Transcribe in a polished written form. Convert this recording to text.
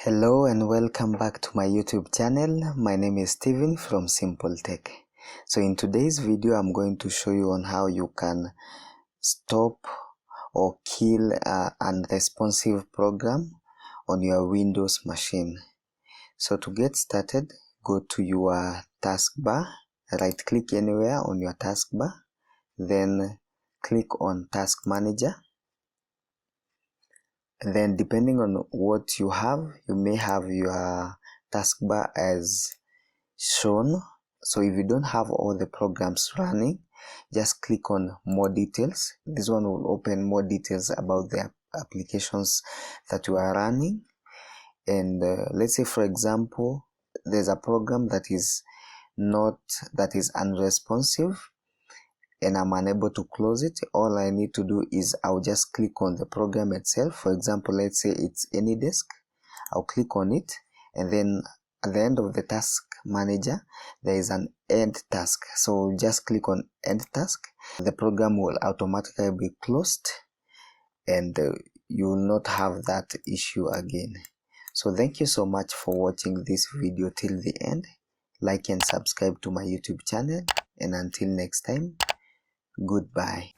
Hello and welcome back to my YouTube channel. My name is Steven from Simple Tech. So in today's video, I'm going to show you on how you can stop or kill an unresponsive program on your Windows machine. So to get started, go to your taskbar, right click anywhere on your taskbar, then click on Task Manager. Then depending on what you have, you may have your taskbar as shown. So if you don't have all the programs running, just click on more details. This one will open more details about the applications that you are running. And let's say, for example, there's a program that is unresponsive and I'm unable to close it. All I need to do is I'll just click on the program itself. For example, let's say it's AnyDesk. I'll click on it, and then at the end of the task manager there is an end task. So just click on end task. The program will automatically be closed and you will not have that issue again. So thank you so much for watching this video till the end. Like and subscribe to my YouTube channel, and until next time, goodbye.